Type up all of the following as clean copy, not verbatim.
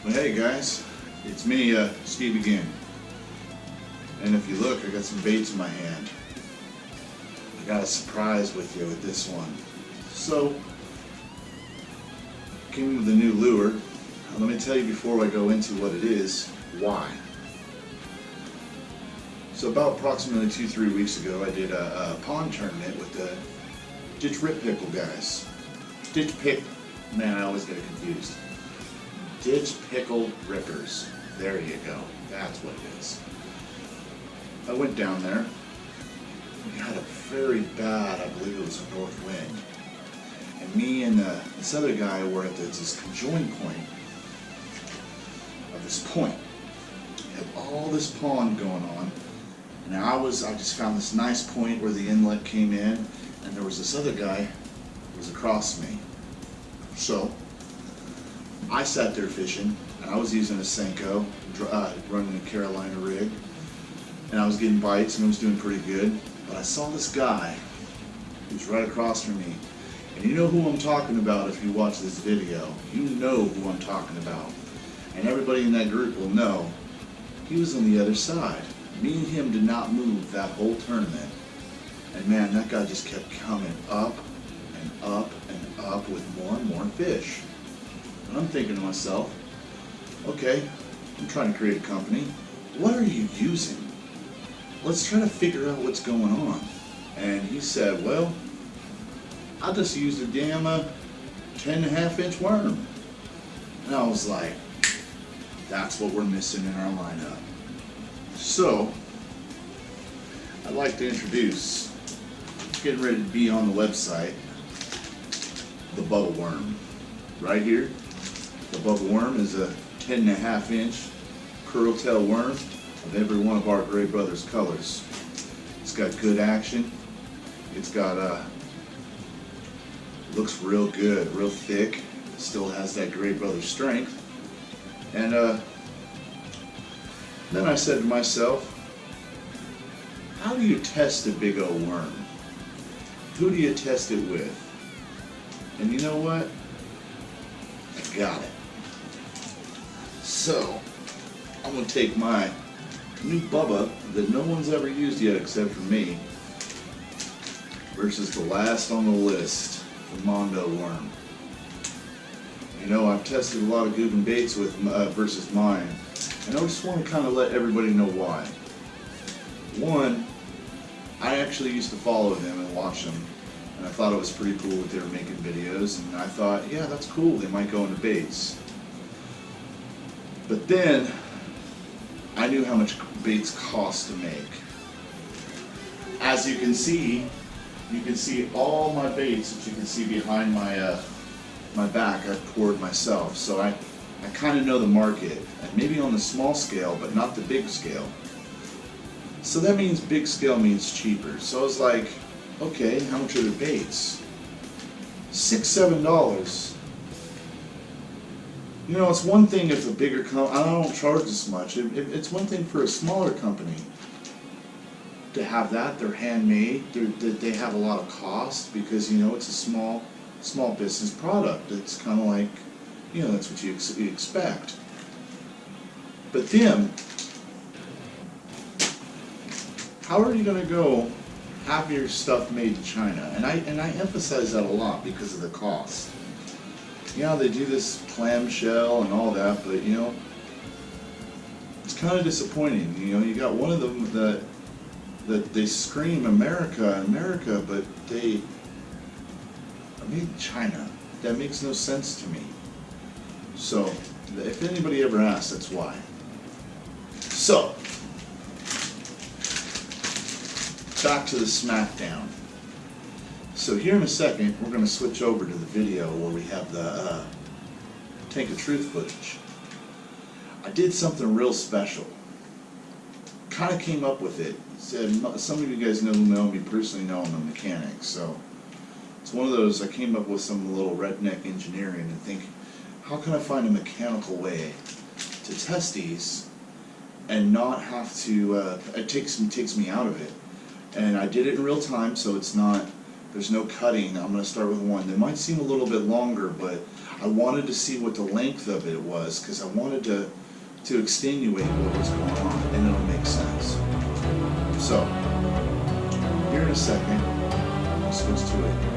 Well, hey guys, it's me, Steve again. And if you look, I got some baits in my hand. I got a surprise with you with this one. So, came with a new lure. Let me tell you before I go into what it is, why. So about approximately 2-3 weeks ago, I did a pond tournament with the Ditch Rip Pickle guys. Ditch Pick, man, I always get it confused. Ditch Pickle Rippers. There you go. That's what it is. I went down there. We had a very bad, I believe it was a north wind. And me and this other guy were at this conjoin point of this point. We had all this pond going on. And I just found this nice point where the inlet came in, and there was this other guy who was across me. So I sat there fishing, and I was using a Senko, running a Carolina rig, and I was getting bites, and I was doing pretty good. But I saw this guy who was right across from me, and you know who I'm talking about if you watch this video. You know who I'm talking about, and everybody in that group will know. He was on the other side. Me and him did not move that whole tournament, and man, that guy just kept coming up and up and up with more and more fish. And I'm thinking to myself, okay, I'm trying to create a company. What are you using? Let's try to figure out what's going on. And he said, well, I just used a damn 10.5-inch worm. And I was like, that's what we're missing in our lineup. So, I'd like to introduce, getting ready to be on the website, the Bubble Worm. Right here, the Bubble Worm is a 10.5-inch curl tail worm of every one of our Gray Brothers colors. It's got good action. It's got looks real good, real thick. It still has that Gray Brothers strength. And then I said to myself, how do you test a big old worm? Who do you test it with? And you know what? I got it. So, I'm going to take my new Bubba that no one's ever used yet except for me versus the last on the list, the Mondo worm. You know, I've tested a lot of GOOGAN baits with versus mine, and I just want to kind of let everybody know why. One, I actually used to follow them and watch them, and I thought it was pretty cool that they were making videos, and I thought, yeah, that's cool, they might go into baits. But then, I knew how much baits cost to make. As you can see all my baits that you can see behind my back I've poured myself, so I kind of know the market, and maybe on the small scale, but not the big scale. So that means big scale means cheaper. So I was like, okay, how much are the baits? $6-7. You know, it's one thing if a bigger company, I don't charge this much. It's one thing for a smaller company to have that. They're handmade. They have a lot of cost because, you know, it's a small business product. It's kind of like, you know, that's what you expect. But then, how are you going to go have your stuff made in China? And I emphasize that a lot because of the cost. You know, they do this clamshell and all that, but you know, it's kind of disappointing. You know, you got one of them that they scream America, but they are made in China. That makes no sense to me. So, if anybody ever asks, that's why. So, back to the smackdown. So here in a second, we're going to switch over to the video where we have the Tank of Truth footage. I did something real special. Kind of came up with it. Some of you guys who know me personally know I'm a mechanic, so it's one of those, I came up with some little redneck engineering and think, how can I find a mechanical way to test these and not have to, it takes me out of it. And I did it in real time, so it's not There's no cutting. I'm going to start with one. They might seem a little bit longer, but I wanted to see what the length of it was because I wanted to extenuate what was going on, and it'll make sense. So, here in a second, I'll switch to it.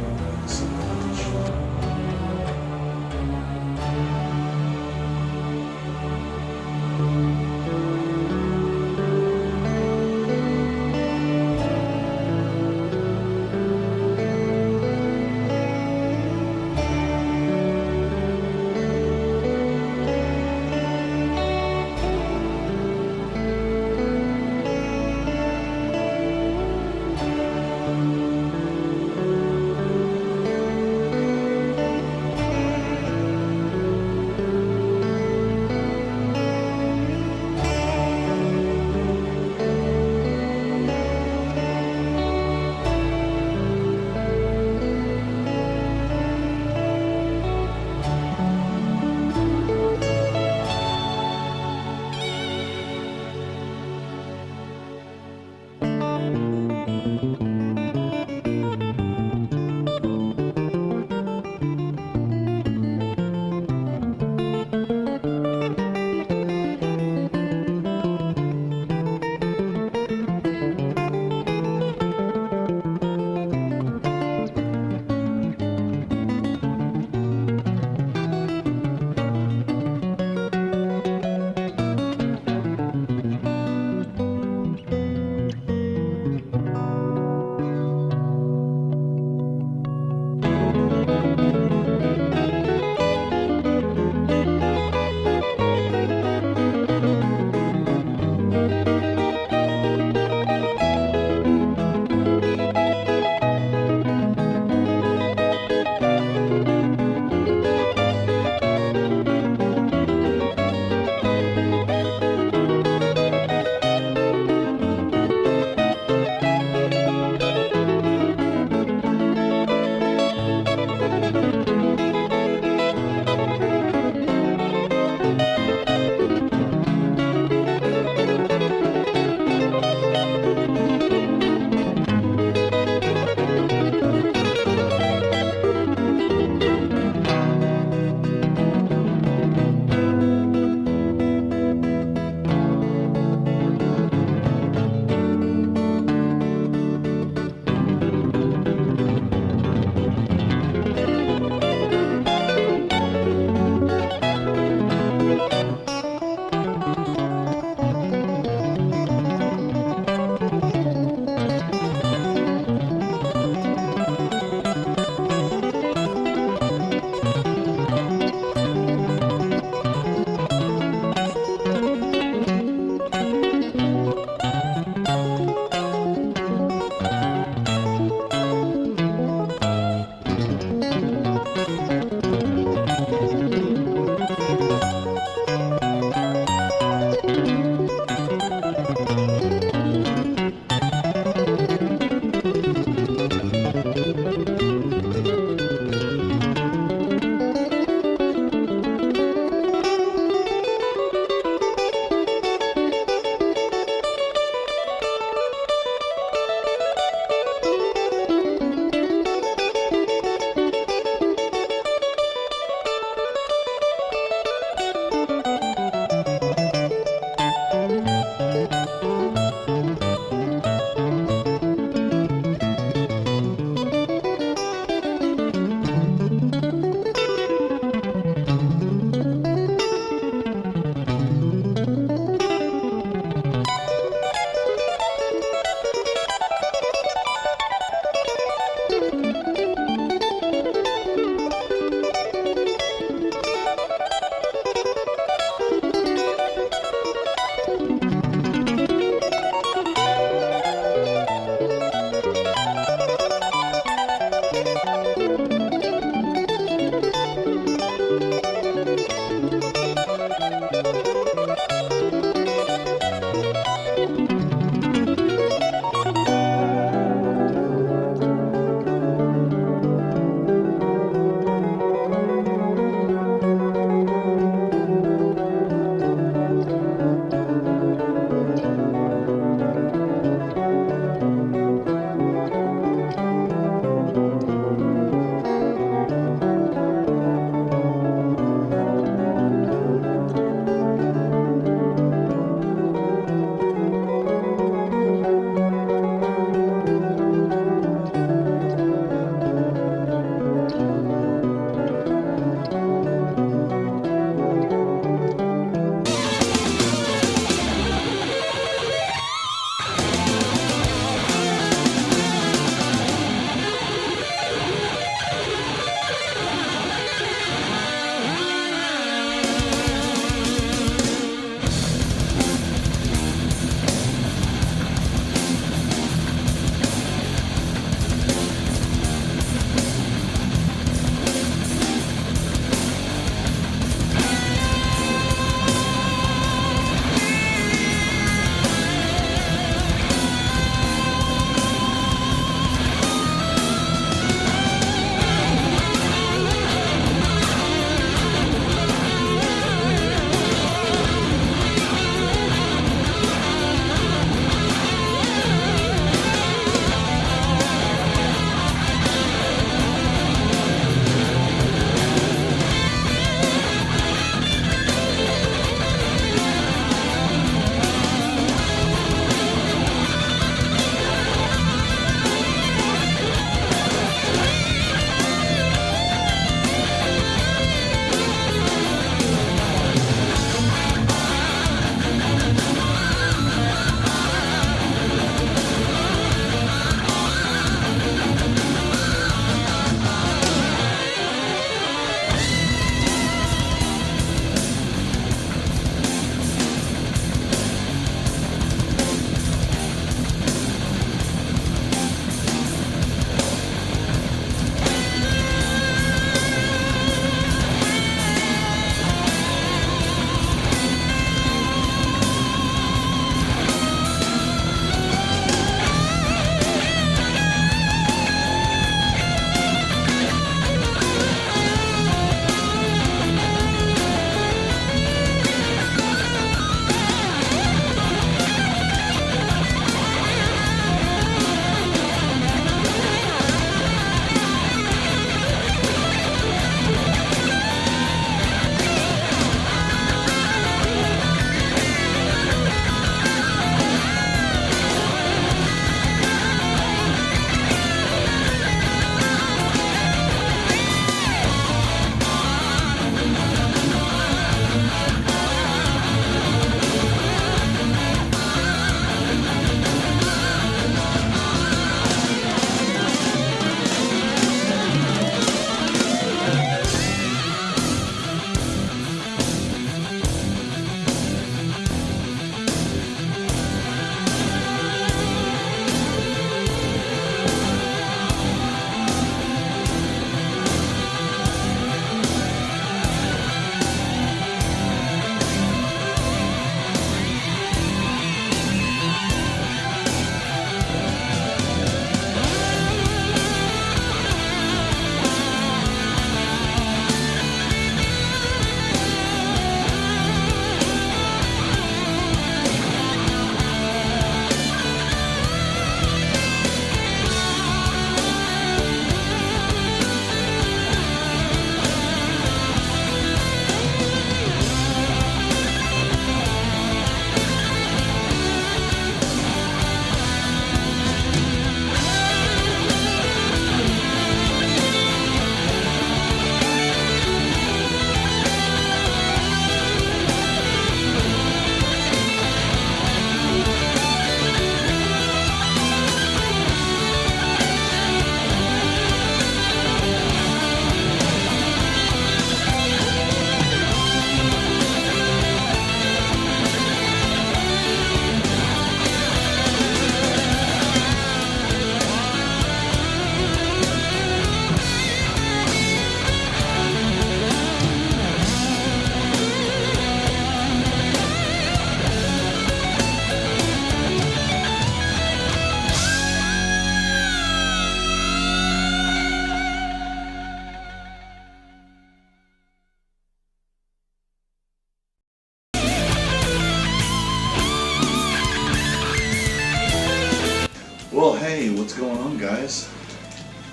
guys?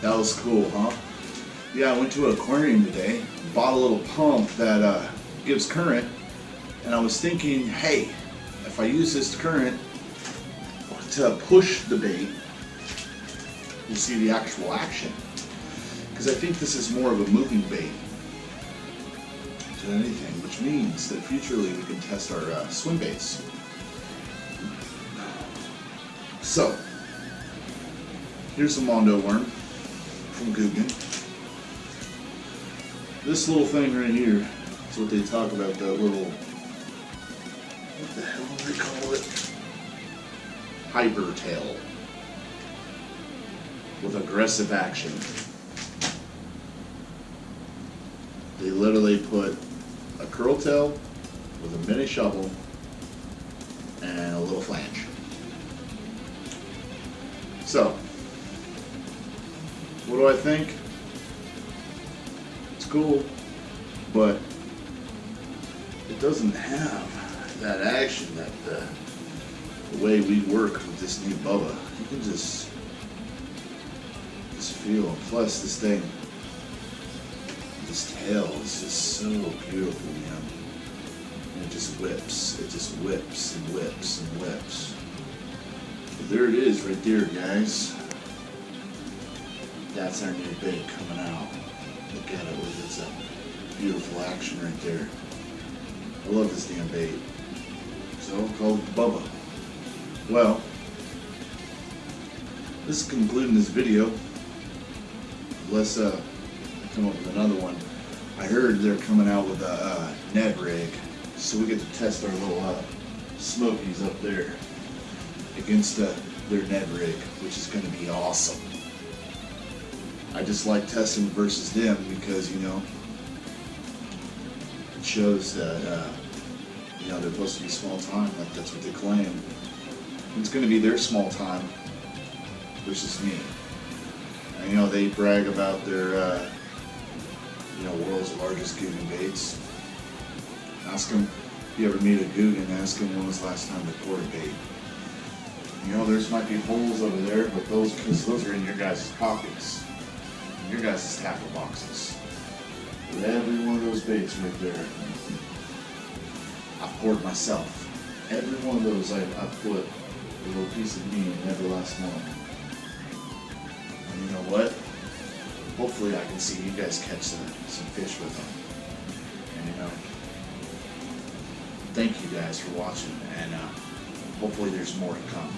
That was cool, huh? Yeah, I went to an aquarium today, bought a little pump that gives current, and I was thinking, hey, if I use this current to push the bait, we'll see the actual action. Because I think this is more of a moving bait than anything, which means that futurely we can test our swim baits. So, here's a Mondo worm from GOOGAN. This little thing right here is what they talk about, the little, what the hell do they call it? Hyper tail with aggressive action. They literally put a curl tail with a mini shovel and a little flange. So, what do I think? It's cool, but it doesn't have that action that the way we work with this new Bubba. You can just feel. Plus, this thing, this tail is just so beautiful, man. And it just whips. It just whips and whips and whips. But there it is, right there, guys. That's our new bait coming out. Look at it with its beautiful action right there. I love this damn bait. So, called Bubba. Well, this is concluding this video. Let's come up with another one. I heard they're coming out with a Ned rig, so we get to test our little Smokies up there against their Ned rig, which is going to be awesome. I just like testing versus them because, you know, it shows that you know, they're supposed to be small time, like that's what they claim. It's going to be their small time versus me. And, you know, they brag about their, you know, world's largest GOOGAN baits. Ask them, if you ever meet a GOOGAN, ask them when was the last time they poured a bait. You know, there's might be holes over there, but because those are in your guys' pockets, in your guys' tackle boxes. But every one of those baits right there, I've poured myself. Every one of those I've put a little piece of me in every last one. And you know what? Hopefully I can see you guys catch some fish with them. And you know, thank you guys for watching, and hopefully there's more to come.